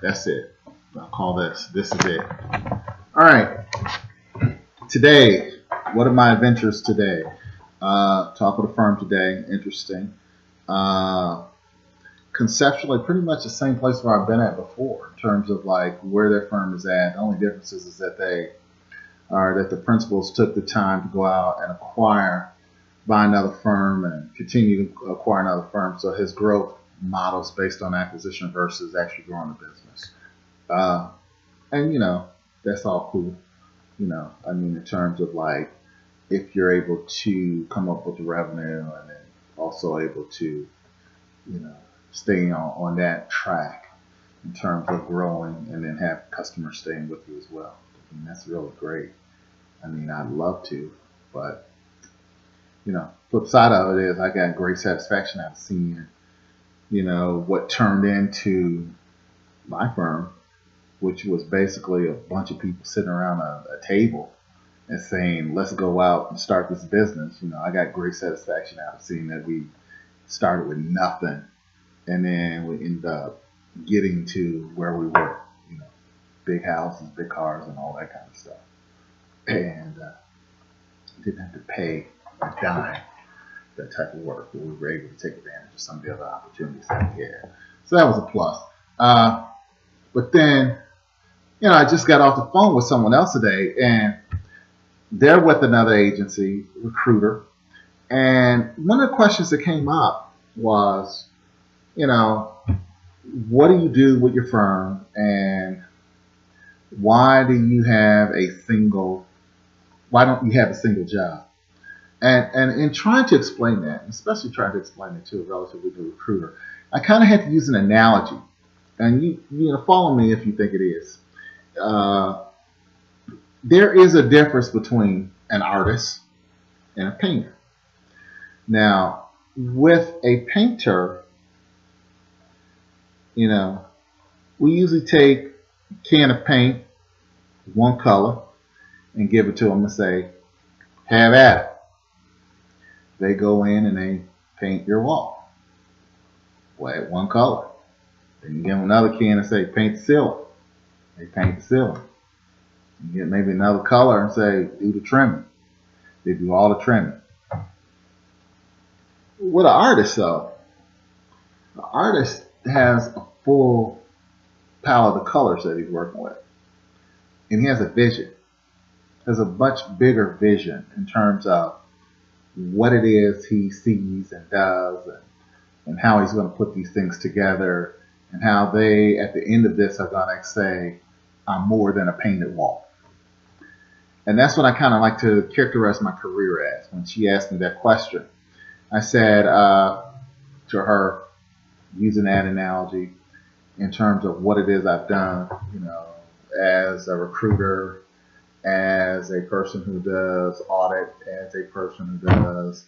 That's it. I'll call this. This is it. All right. Today, what are my adventures today? Talk with a firm today. Interesting. Uh, Conceptually, pretty much the same place where I've been at before in terms of like where their firm is at. The only difference is that that the principals took the time to go out and buy another firm and continue to acquire another firm. So his growth model is based on acquisition versus actually growing the business. Uh, and that's all cool. I mean, in terms of like if you're able to come up with the revenue and then also able to, you know, stay on that track in terms of growing and then have customers staying with you as well. I mean, that's really great. I mean, I'd love to, but flip side of it is I got great satisfaction out of seeing, what turned into my firm, which was basically a bunch of people sitting around a table and saying, let's go out and start this business. I got great satisfaction out of seeing that we started with nothing and then we ended up getting to where we were, big houses, big cars, and all that kind of stuff. And didn't have to pay a dime that type of work, but we were able to take advantage of some of the other opportunities that we had. So that was a plus. But then, I just got off the phone with someone else today, and they're with another agency, recruiter. And one of the questions that came up was, what do you do with your firm, and why don't you have a single job? And in trying to explain that, especially trying to explain it to a relatively new recruiter, I kind of had to use an analogy. And you follow me if you think it is. There is a difference between an artist and a painter. Now, with a painter, we usually take a can of paint, one color, and give it to them and say, have at it. They go in and they paint your wall. Well, one color. Then you give them another can and say, paint the ceiling. They paint the ceiling. You get maybe another color and say, do the trimming. They do all the trimming. With an artist, though, the artist has a full palette of colors that he's working with. And he has a vision. Has a much bigger vision in terms of what it is he sees and does and how he's going to put these things together and how they, at the end of this, are going to say, I'm more than a painted wall. And that's what I kind of like to characterize my career as. When she asked me that question, I said to her, using that analogy, in terms of what it is I've done, as a recruiter, as a person who does audit, as a person who does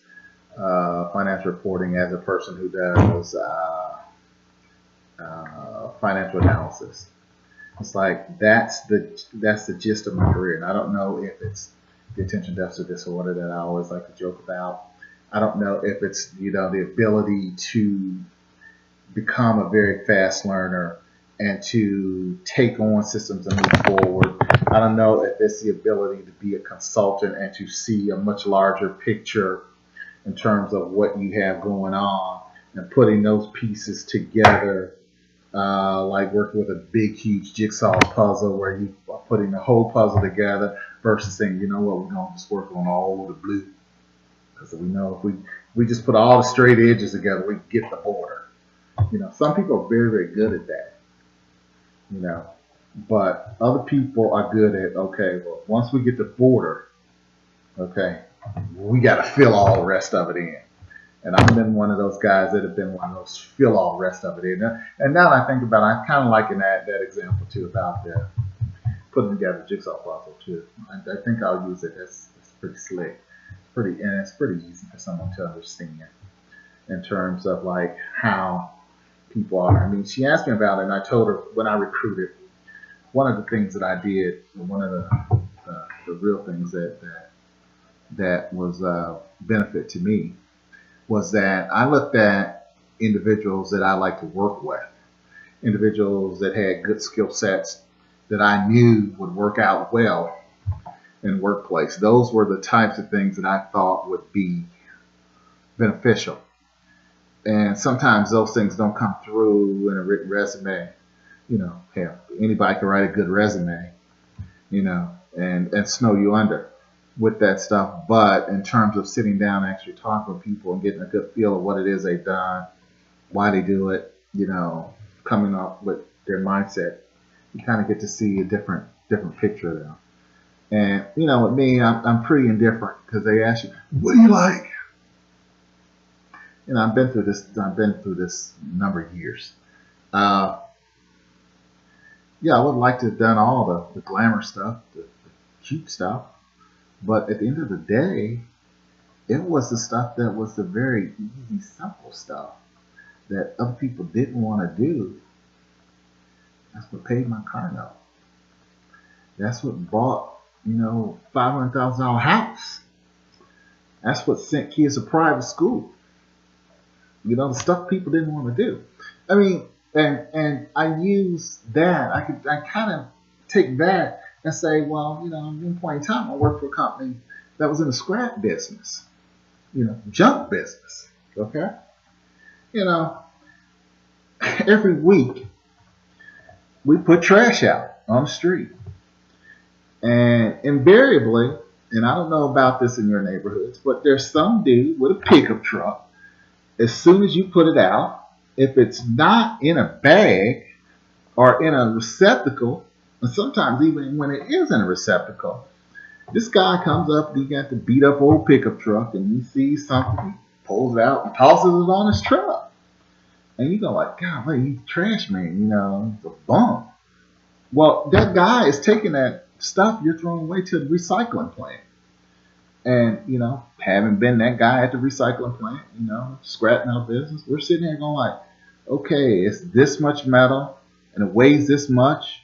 financial reporting, as a person who does financial analysis. It's like that's the gist of my career, and I don't know if it's the attention deficit disorder that I always like to joke about. I don't know if it's the ability to become a very fast learner and to take on systems and move forward. I don't know if it's the ability to be a consultant and to see a much larger picture in terms of what you have going on and putting those pieces together, like working with a big, huge jigsaw puzzle where you are putting the whole puzzle together versus saying, we're going to just work on all the blue. Because we know if we just put all the straight edges together, we get the border. Some people are very, very good at that. But other people are good at, okay, well, once we get the border, okay, we got to fill all the rest of it in. And I've been one of those guys that have been one of those fill all the rest of it in. And now that I think about it, I kind of liken that example too about putting together a jigsaw puzzle too. I think I'll use it. It's pretty slick. It's pretty easy for someone to understand in terms of like how people are. I mean, she asked me about it, and I told her when I recruited, one of the things that I did, one of the real things that was a benefit to me was that I looked at individuals that I like to work with individuals that had good skill sets that I knew would work out well in the workplace. Those were the types of things that I thought would be beneficial. And sometimes those things don't come through in a written resume. Hell, anybody can write a good resume, and snow you under with that stuff. But in terms of sitting down and actually talking with people and getting a good feel of what it is they've done, why they do it, coming up with their mindset, you kind of get to see a different picture of them. And with me, I'm pretty indifferent because they ask you, "What do you like?" I've been through this. I've been through this number of years. Yeah, I would like to have done all the glamour stuff, the cute stuff, but at the end of the day, it was the stuff that was the very easy, simple stuff that other people didn't want to do. That's what paid my car note. That's what bought, $500,000 house. That's what sent kids to private school. The stuff people didn't want to do. I mean, and I use that. I kind of take that and say, well, at one point in time, I worked for a company that was in the scrap business, junk business. Okay, every week we put trash out on the street, and invariably, and I don't know about this in your neighborhoods, but there's some dude with a pickup truck. As soon as you put it out, if it's not in a bag or in a receptacle, and sometimes even when it is in a receptacle, this guy comes up and he got the beat up old pickup truck and he sees something, he pulls it out and tosses it on his truck. And you go like, God, wait, he's a trash man, he's a bum. Well, that guy is taking that stuff you're throwing away to the recycling plant. And, having been that guy at the recycling plant, scrapping our business, we're sitting there going like, okay, it's this much metal and it weighs this much.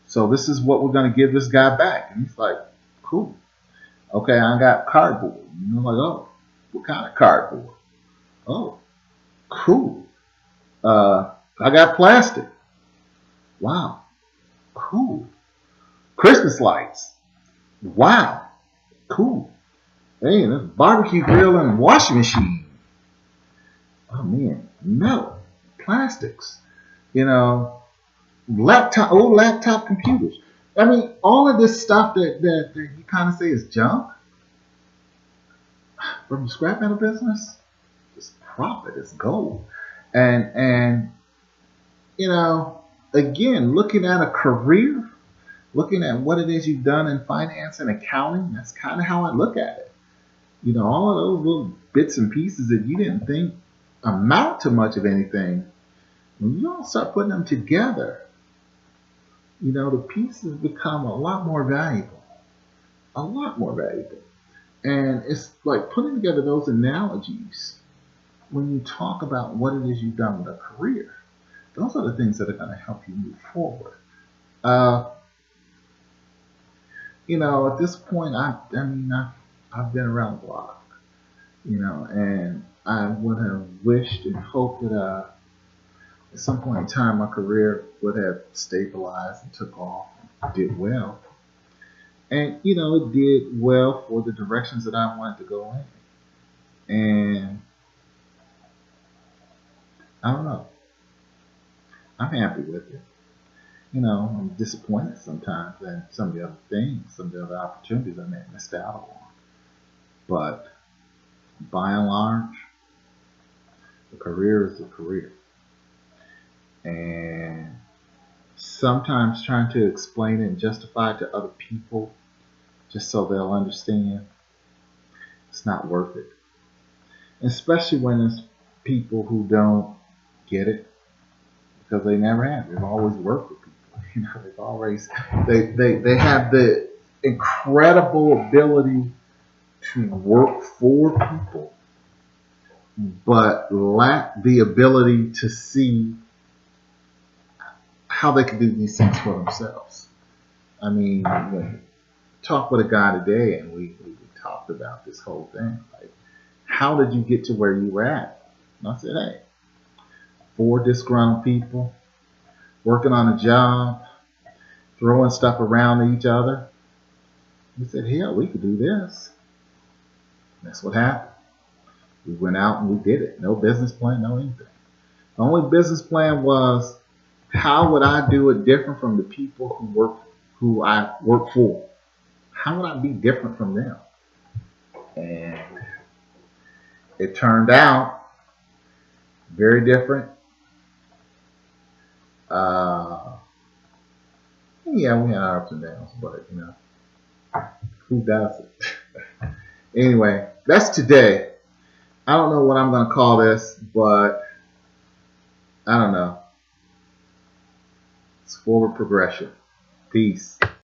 So this is what we're going to give this guy back. And he's like, cool. Okay, I got cardboard. Like, oh, what kind of cardboard? Oh, cool. I got plastic. Wow. Cool. Christmas lights. Wow. Cool. Hey, there's a barbecue grill and washing machine. Oh man, metal, plastics, old laptop computers. I mean, all of this stuff that you kind of say is junk from the scrap metal business, it's profit, it's gold. And again, looking at a career, looking at what it is you've done in finance and accounting, that's kind of how I look at it. All of those little bits and pieces that you didn't think amount to much of anything, when you all start putting them together, the pieces become a lot more valuable. A lot more valuable. And it's like putting together those analogies when you talk about what it is you've done with a career. Those are the things that are going to help you move forward. At this point, I've been around the block, and I would have wished and hoped that at some point in time my career would have stabilized and took off and did well. And, it did well for the directions that I wanted to go in. And I don't know. I'm happy with it. I'm disappointed sometimes in some of the other things, some of the other opportunities I may have missed out on. But by and large, a career is a career. And sometimes trying to explain it and justify it to other people just so they'll understand, it's not worth it. Especially when it's people who don't get it because they never have. They've always worked with people. They've always they have the incredible ability to work for people, but lack the ability to see how they can do these things for themselves. I mean, talk with a guy today, and we talked about this whole thing. Like, how did you get to where you were at? And I said, hey, 4 disgruntled people, working on a job, throwing stuff around at each other. We said, hell, we could do this. That's what happened. We went out and we did it. No business plan, no anything. The only business plan was, how would I do it different from the people who I work for? How would I be different from them? And it turned out very different. Yeah, we had our ups and downs, but who does it? Anyway, that's today. I don't know what I'm going to call this, but I don't know. It's forward progression. Peace.